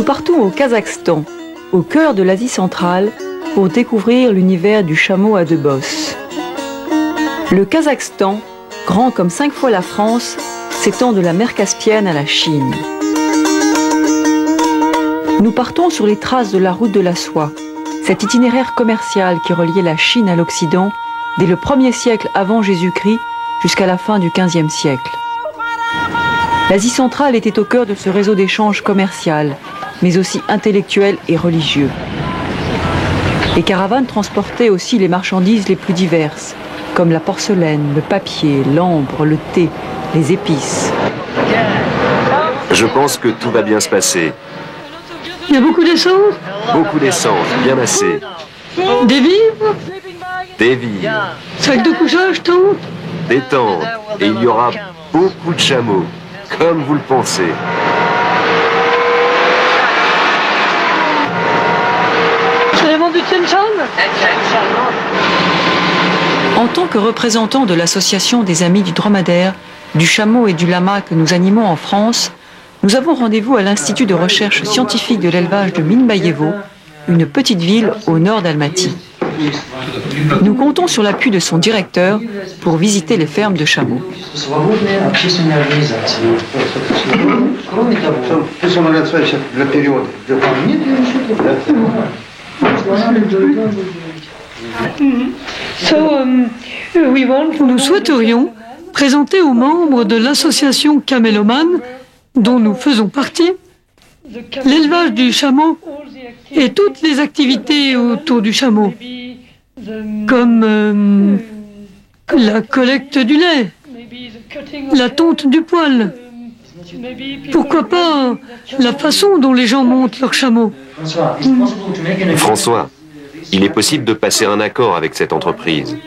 partons au Kazakhstan, au cœur de l'Asie centrale, pour découvrir l'univers du chameau à deux bosses. Le Kazakhstan, grand comme 5 fois la France, s'étend de la mer Caspienne à la Chine. Nous partons sur les traces de la route de la soie, cet itinéraire commercial qui reliait la Chine à l'Occident dès le 1er siècle avant Jésus-Christ jusqu'à la fin du 15e siècle. L'Asie centrale était au cœur de ce réseau d'échanges commercial, mais aussi intellectuel et religieux. Les caravanes transportaient aussi les marchandises les plus diverses, comme la porcelaine, le papier, l'ambre, le thé, les épices. Je pense que tout va bien se passer. Il y a beaucoup d'essence? Beaucoup d'essence, bien assez. Des vivres? Des vivres. Sac de couchage, tente? Des tentes. Et il y aura beaucoup de chameaux, comme vous le pensez. Vous avez vendu Tienshan? En tant que représentant de l'association des Amis du Dromadaire, du Chameau et du Lama que nous animons en France, nous avons rendez-vous à l'Institut de recherche scientifique de l'élevage de Minbayevo, une petite ville au nord d'Almaty. Nous comptons sur l'appui de son directeur pour visiter les fermes de chameaux. Nous souhaiterions présenter aux membres de l'association Camélomane, dont nous faisons partie, l'élevage du chameau et toutes les activités autour du chameau, comme la collecte du lait, la tonte du poil. Pourquoi pas la façon dont les gens montent leur chameau. François, il est possible de passer un accord avec cette entreprise.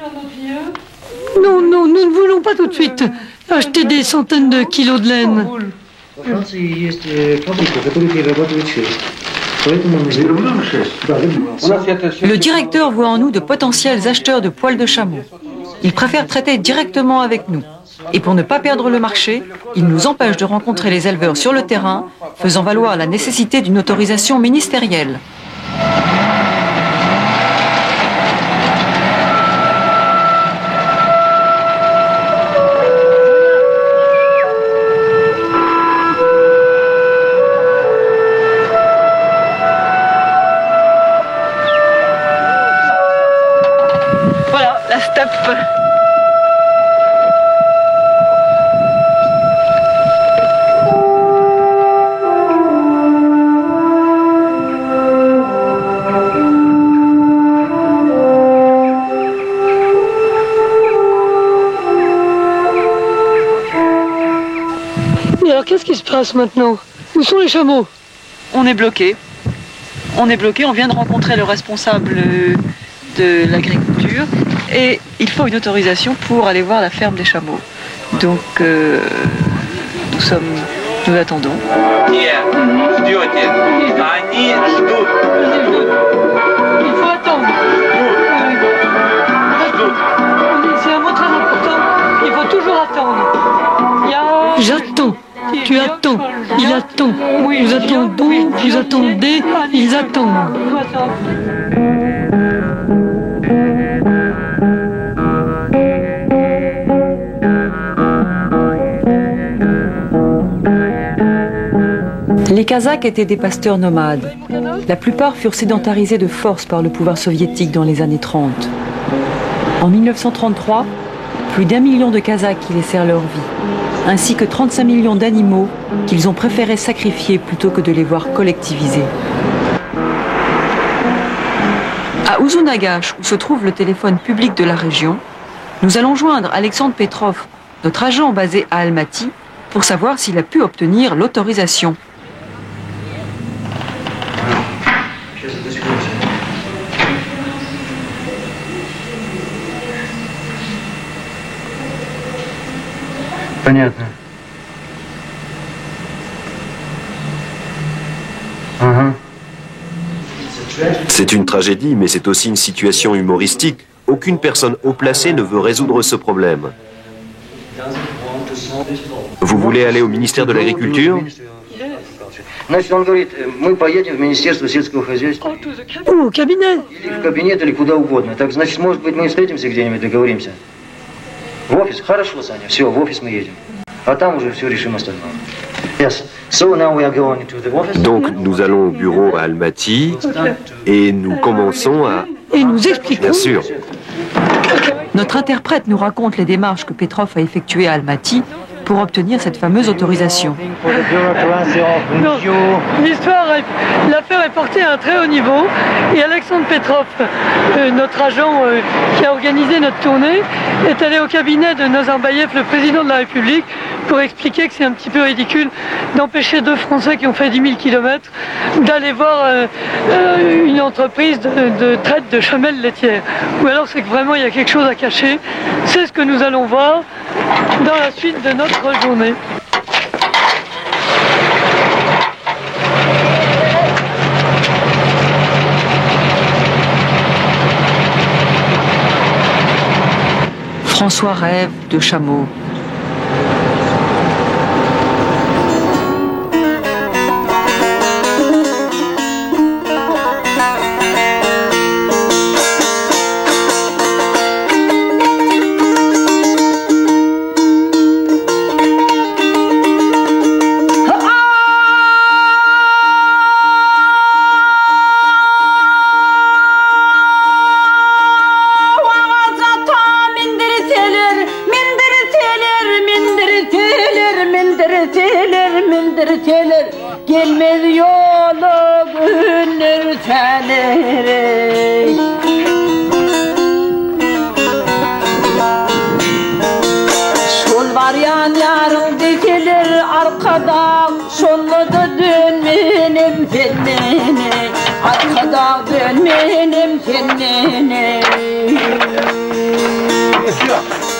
Non, nous ne voulons pas tout de suite acheter des centaines de kilos de laine. Le directeur voit en nous de potentiels acheteurs de poils de chameau. Il préfère traiter directement avec nous. Et pour ne pas perdre le marché, il nous empêche de rencontrer les éleveurs sur le terrain, faisant valoir la nécessité d'une autorisation ministérielle. Voilà, la steppe. Et alors qu'est-ce qui se passe maintenant? Où sont les chameaux? On est bloqué. On vient de rencontrer le responsable de l'agriculture et il faut une autorisation pour aller voir la ferme des chameaux. Donc nous attendons. Il faut attendre. C'est un mot très important. Il faut toujours attendre. J'attends. Tu attends. Il attend. Nous attendons. Vous attendez. Ils attendent. Les Kazakhs étaient des pasteurs nomades. La plupart furent sédentarisés de force par le pouvoir soviétique dans les années 30. En 1933, plus d'1 million de Kazakhs y laissèrent leur vie, ainsi que 35 millions d'animaux qu'ils ont préféré sacrifier plutôt que de les voir collectivisés. À Uzunagash, où se trouve le téléphone public de la région, nous allons joindre Alexandre Petrov, notre agent basé à Almaty, pour savoir s'il a pu obtenir l'autorisation. Понятно. C'est une tragédie, mais c'est aussi une situation humoristique. Aucune personne haut placée ne veut résoudre ce problème. Vous voulez aller au ministère de l'Agriculture? Значит, он говорит, мы поедем в Министерство сельского хозяйства. Ou au cabinet. Или в кабинет, или куда угодно. Так, значит, может быть, мы встретимся где-нибудь, договоримся. В офис? Хорошо, Саня, все, в офис мы едем. А там уже все решим остальное. Yes. So now we are going to the office. Donc nous allons au bureau à Almaty et nous commençons à... Et nous expliquons. Bien sûr. Notre interprète nous raconte les démarches que Petrov a effectuées à Almaty pour obtenir cette fameuse autorisation. Non, l'affaire est portée à un très haut niveau et Alexandre Petrov, notre agent qui a organisé notre tournée, est allé au cabinet de Nazarbayev, le président de la République, pour expliquer que c'est un petit peu ridicule d'empêcher deux Français qui ont fait 10 000 km d'aller voir une entreprise de traite de chamelles laitières. Ou alors c'est que vraiment il y a quelque chose à cacher. C'est ce que nous allons voir dans la suite de notre journée. François rêve de chameaux. Gelmez yolu günler teleri. Sol var yan yarın dikilir arkadan, solda dönmenim kendine, arkadan dönmenim kendine.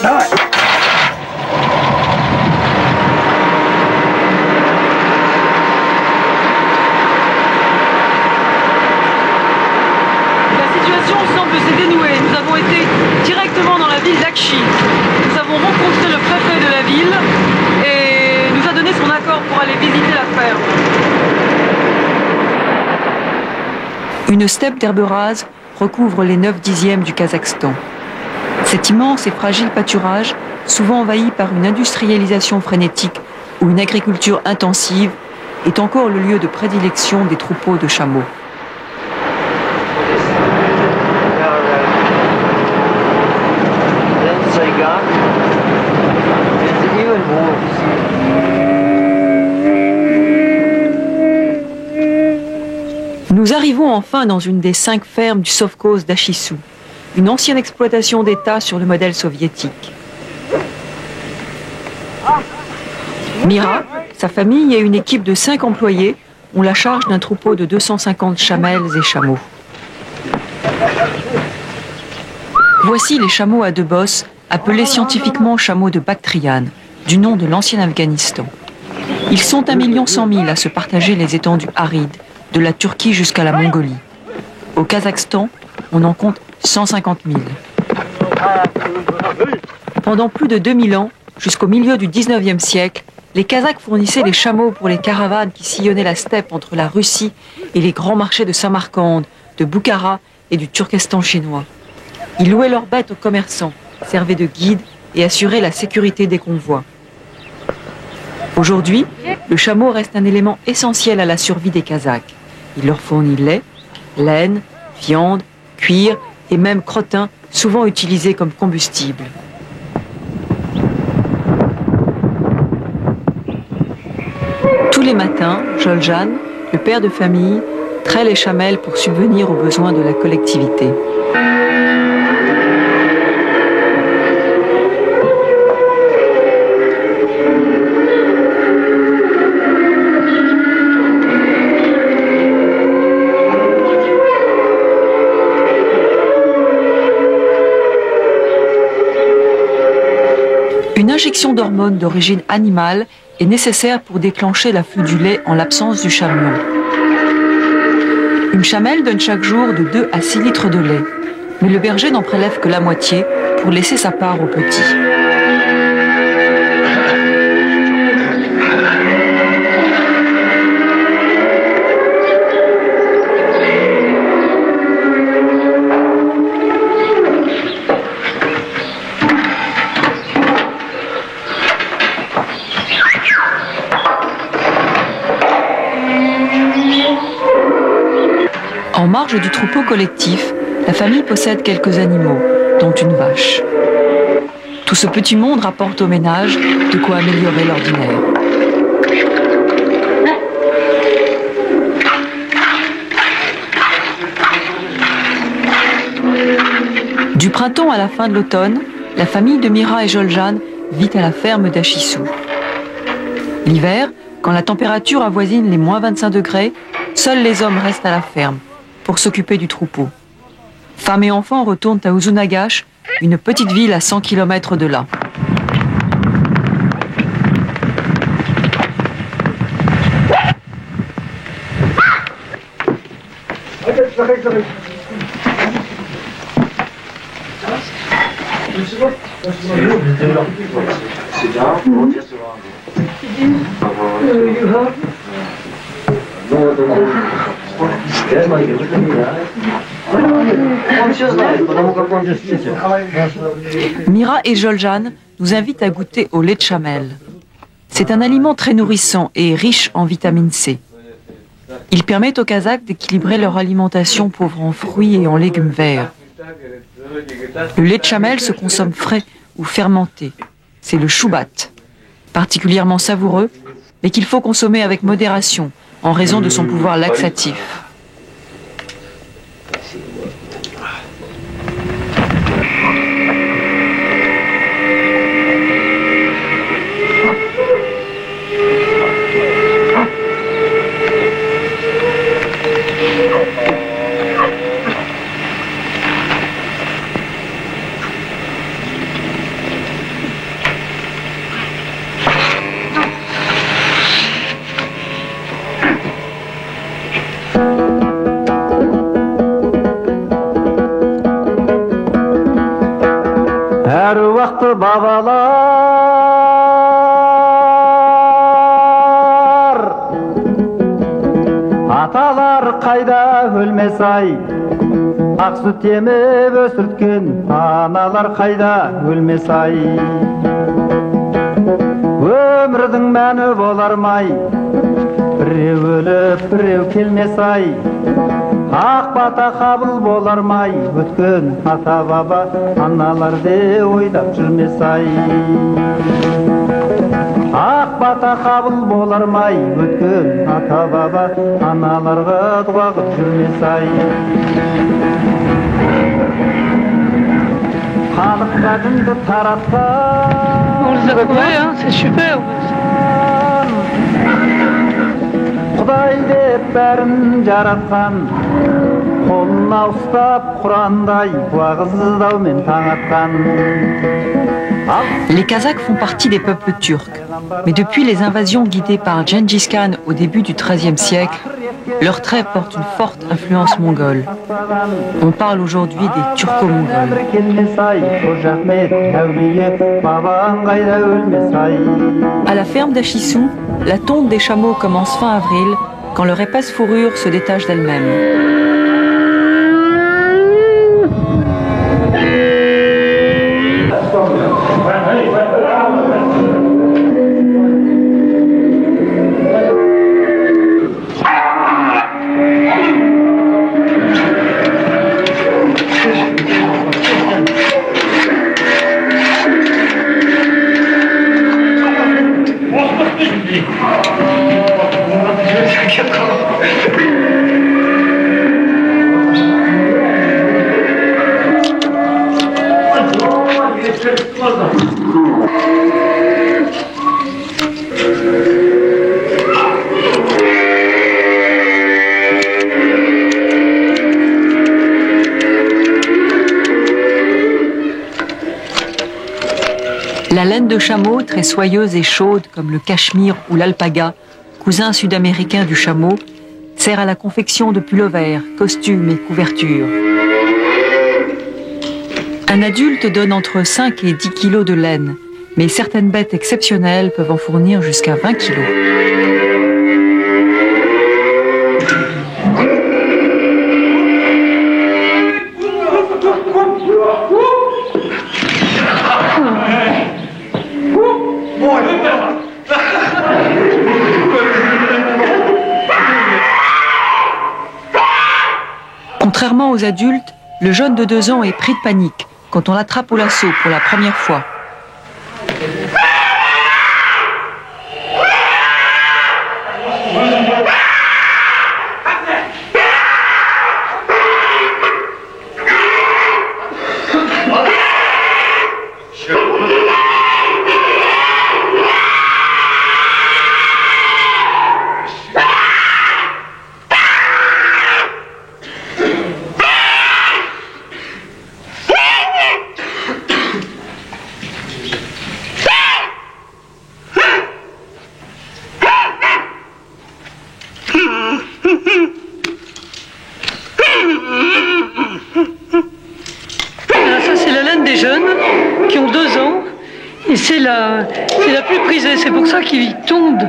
Давай. Nous avons été directement dans la ville d'Akchi. Nous avons rencontré le préfet de la ville et nous a donné son accord pour aller visiter la ferme. Une steppe d'herbes rases recouvre les 9/10 du Kazakhstan. Cet immense et fragile pâturage, souvent envahi par une industrialisation frénétique ou une agriculture intensive, est encore le lieu de prédilection des troupeaux de chameaux. Nous arrivons enfin dans une des 5 fermes du Sovkhoz d'Achissu, une ancienne exploitation d'État sur le modèle soviétique. Mira, sa famille et une équipe de 5 employés ont la charge d'un troupeau de 250 chamelles et chameaux. Voici les chameaux à 2 bosses, appelés scientifiquement chameaux de Bactriane, du nom de l'ancien Afghanistan. Ils sont 1 100 000 à se partager les étendues arides, de la Turquie jusqu'à la Mongolie. Au Kazakhstan, on en compte 150 000. Pendant plus de 2000 ans, jusqu'au milieu du 19e siècle, les Kazakhs fournissaient des chameaux pour les caravanes qui sillonnaient la steppe entre la Russie et les grands marchés de Samarcande, de Boukhara et du Turkestan chinois. Ils louaient leurs bêtes aux commerçants, servaient de guides et assuraient la sécurité des convois. Aujourd'hui, le chameau reste un élément essentiel à la survie des Kazakhs. Il leur fournit lait, laine, viande, cuir et même crottin, souvent utilisés comme combustible. Tous les matins, Joljan, le père de famille, traite les chamelles pour subvenir aux besoins de la collectivité. Une injection d'hormones d'origine animale est nécessaire pour déclencher l'afflux du lait en l'absence du chamion. Une chamelle donne chaque jour de 2 à 6 litres de lait, mais le berger n'en prélève que la moitié pour laisser sa part aux petits. marge du troupeau collectif, la famille possède quelques animaux, dont une vache. Tout ce petit monde rapporte au ménage de quoi améliorer l'ordinaire. Du printemps à la fin de l'automne, la famille de Mira et Joljan vit à la ferme d'Achissou. L'hiver, quand la température avoisine les moins 25 degrés, seuls les hommes restent à la ferme pour s'occuper du troupeau. Femmes et enfants retournent à Uzunagash, une petite ville à 100 km de là. Mira et Joljan nous invitent à goûter au lait de chamel. C'est un aliment très nourrissant et riche en vitamine C. Il permet aux Kazakhs d'équilibrer leur alimentation pauvre en fruits et en légumes verts. Le lait de chamel se consomme frais ou fermenté. C'est le choubat, particulièrement savoureux, mais qu'il faut consommer avec modération en raison de son pouvoir laxatif. Babalar Atalar qayda ölmес ay Ақ süt emip ösürtken Analar qayda ölmес ay Ömrüdün мәні болармай Біреу өліп, біреу келмес ay Ақ бата қабыл болармай Өткен ата баба аналар де ойлап жүрмес ай Ақ бата қабыл болармай Өткен ата баба аналарға дұға қып жүрмес ай Халыққа дінді таратқан Құдай деп бәрін жаратқан Қолына ұстап Құрандай уағыздаумен таң атқан Les Kazakhs font partie des peuples turcs, mais depuis les invasions guidées par Gengis Khan au début du XIIIe siècle, leurs traits portent une forte influence mongole. On parle aujourd'hui des turco-mongols. À la ferme d'Achissou, la tonte des chameaux commence fin avril, quand leur épaisse fourrure se détache d'elle-même. La laine de chameau, très soyeuse et chaude comme le cachemire ou l'alpaga, cousin sud-américain du chameau, sert à la confection de pullovers, costumes et couvertures. Un adulte donne entre 5 et 10 kilos de laine, mais certaines bêtes exceptionnelles peuvent en fournir jusqu'à 20 kilos. aux adultes, le jeune de 2 ans est pris de panique quand on l'attrape au lasso pour la première fois. Et c'est la plus prisée, c'est pour ça qu'ils tondent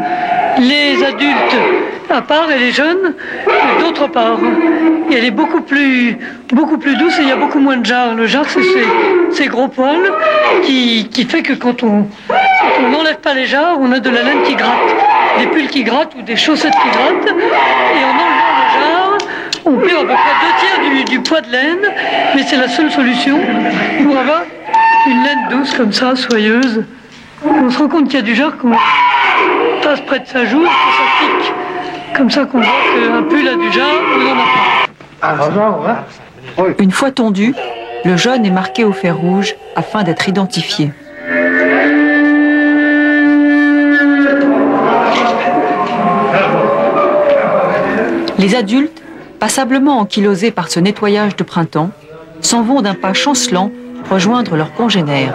les adultes à part et les jeunes d'autre part. Et elle est beaucoup plus douce et il y a beaucoup moins de jarre. Le jarre, c'est ces gros poils qui fait que quand on n'enlève pas les jarres, on a de la laine qui gratte. Des pulls qui grattent ou des chaussettes qui grattent. Et en enlevant le jarre, on perd à peu près 2/3 du poids de laine, mais c'est la seule solution pour avoir une laine douce comme ça, soyeuse. On se rend compte qu'il y a du jarre qu'on passe près de sa joue et que ça pique. Comme ça qu'on voit qu'un pull a du jarre, on n'en a pas. Une fois tondu, le jeune est marqué au fer rouge afin d'être identifié. Les adultes, passablement ankylosés par ce nettoyage de printemps, s'en vont d'un pas chancelant rejoindre leurs congénères.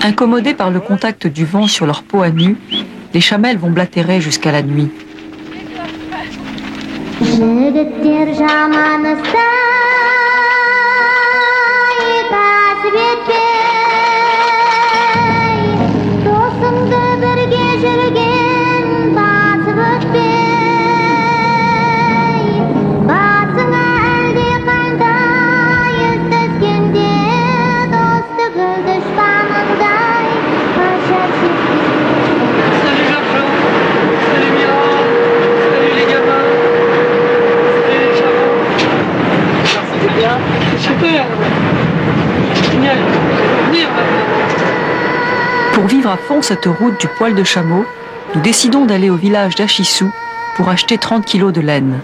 Incommodés par le contact du vent sur leur peau à nu, les chamelles vont blatérer jusqu'à la nuit. Pour vivre à fond cette route du poil de chameau, nous décidons d'aller au village d'Achissou pour acheter 30 kilos de laine.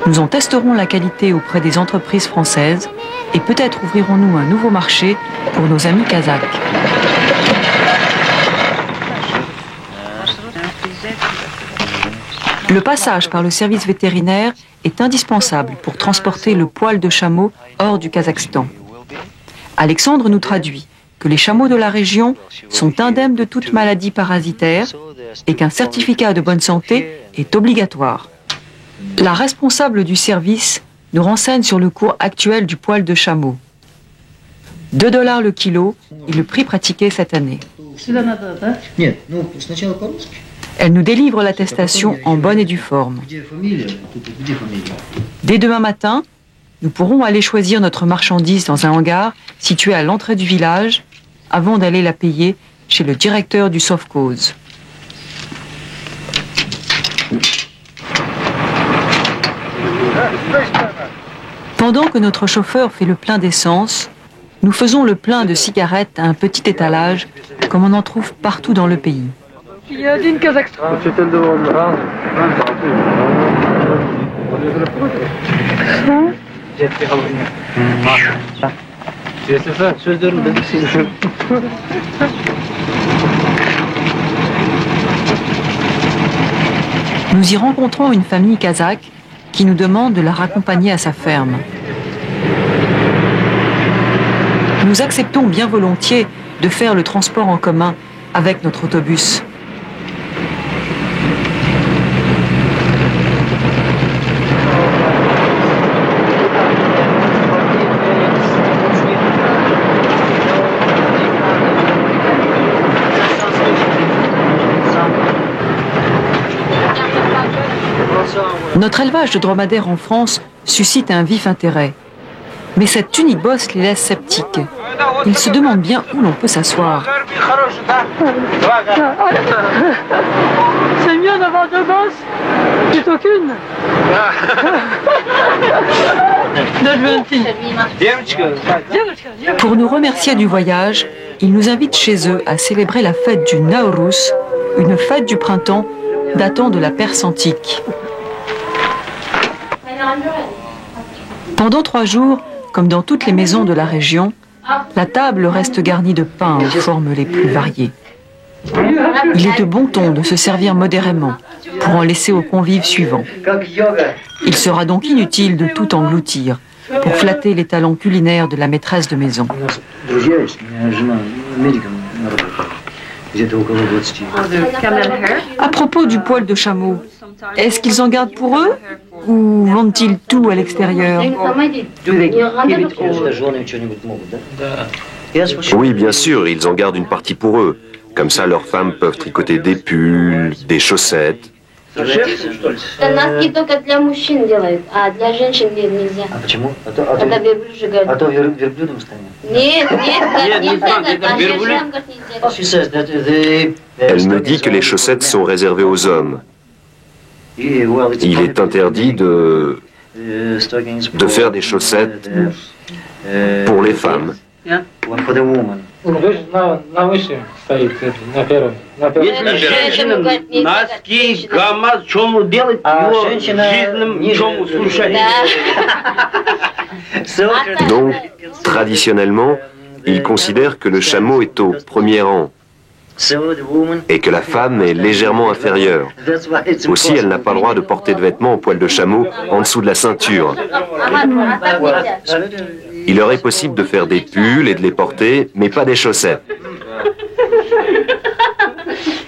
Nous en testerons la qualité auprès des entreprises françaises et peut-être ouvrirons-nous un nouveau marché pour nos amis kazakhs. Le passage par le service vétérinaire est indispensable pour transporter le poil de chameau hors du Kazakhstan. Alexandre nous traduit que les chameaux de la région sont indemnes de toute maladie parasitaire et qu'un certificat de bonne santé est obligatoire. La responsable du service nous renseigne sur le cours actuel du poil de chameau. 2 $ le kilo est le prix pratiqué cette année. Elle nous délivre l'attestation en bonne et due forme. Dès demain matin, nous pourrons aller choisir notre marchandise dans un hangar situé à l'entrée du village avant d'aller la payer chez le directeur du Sovkhoz. Pendant que notre chauffeur fait le plein d'essence, nous faisons le plein de cigarettes à un petit étalage comme on en trouve partout dans le pays. Il y a une Kazakhstan. Nous y rencontrons une famille kazakh qui nous demande de la raccompagner à sa ferme. Nous acceptons bien volontiers de faire le transport en commun avec notre autobus. Notre élevage de dromadaires en France suscite un vif intérêt. Mais cette tunique bosse les laisse sceptiques. Ils se demandent bien où l'on peut s'asseoir. C'est mieux d'avoir deux bosses plutôt qu'une. Pour nous remercier du voyage, ils nous invitent chez eux à célébrer la fête du Nauruz, une fête du printemps datant de la Perse antique. Pendant 3 jours, comme dans toutes les maisons de la région, la table reste garnie de pains aux formes les plus variées. Il est de bon ton de se servir modérément pour en laisser aux convives suivants. Il sera donc inutile de tout engloutir pour flatter les talents culinaires de la maîtresse de maison. À propos du poil de chameau, est-ce qu'ils en gardent pour eux ou vendent-ils tout à l'extérieur? Oui, bien sûr, ils en gardent une partie pour eux. Comme ça, leurs femmes peuvent tricoter des pulls, des chaussettes. Носки только для мужчин делают, а для женщин нельзя. А почему? Когда верблюжий говорит. А то верблюдом станет. Нет, нельзя, нельзя. She says that the Elle me dit que les chaussettes sont réservées aux hommes. Il est interdit de faire des chaussettes pour les femmes. For the woman. Если женщина носки, ГАМАЗ, чему делать, его жизненным чему слушать. Donc, traditionnellement, ils considèrent que le chameau est au premier rang et que la femme est légèrement inférieure. Aussi, elle n'a pas le droit de porter de vêtements en poil de chameau en dessous de la ceinture. Il leur est possible de faire des pulls et de les porter, mais pas des chaussettes.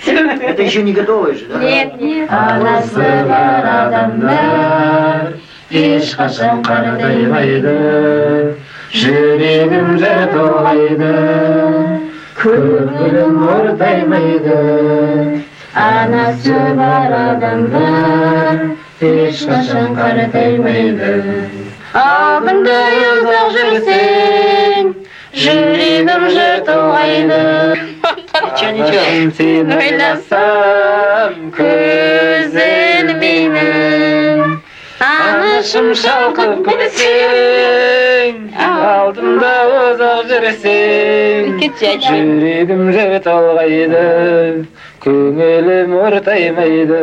Это еще не готовое же, да? Нет, нет. Алдыңда ұзақ жүрсең, жүрегім жыртылғайды. Сені ойласам, көз ілмеймін. Анашым шалқып күлсең, алдымда ұзақ жүрсең, жүрегім жыртылғайды, көңілім ортаймайды.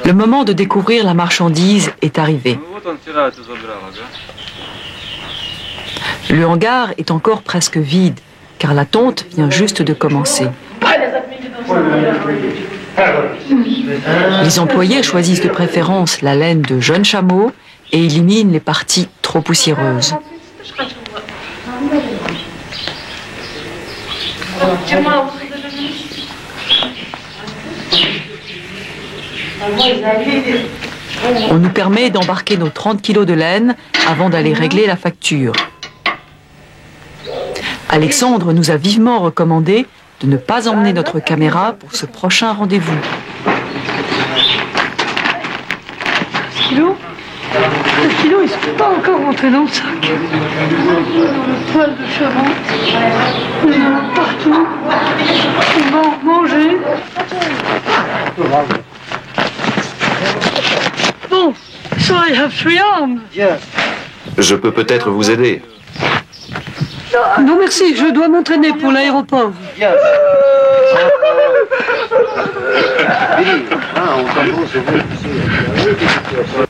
Le moment de découvrir la marchandise est arrivé. Le hangar est encore presque vide, car la tonte vient juste de commencer. Les employés choisissent de préférence la laine de jeunes chameaux et éliminent les parties trop poussiéreuses. On nous permet d'embarquer nos 30 kilos de laine avant d'aller régler la facture. Alexandre nous a vivement recommandé de ne pas emmener notre caméra pour ce prochain rendez-vous. Ce kilo, il ne sont pas encore rentrés dans le sac. Le poil de chameau, il y en a partout. On va en manger. Bon, so I have 3 arms. Je peux peut-être vous aider. Non merci, je dois m'entraîner pour l'aéroport.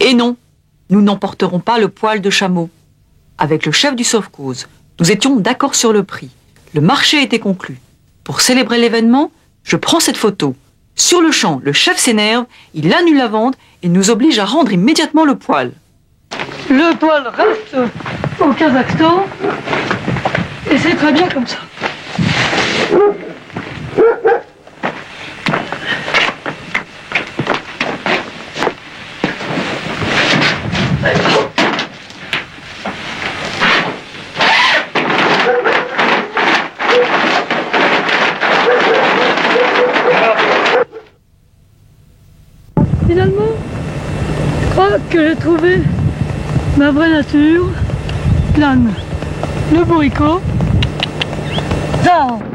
Et non, nous n'emporterons pas le poil de chameau. Avec le chef du Sovkhoz, nous étions d'accord sur le prix. Le marché était conclu. Pour célébrer l'événement, je prends cette photo. Sur le champ, le chef s'énerve, il annule la vente et nous oblige à rendre immédiatement le poil. Le poil reste au Kazakhstan et c'est très bien comme ça. crois que j'ai trouvé ma vraie nature, plane. Le bourricot. Ciao.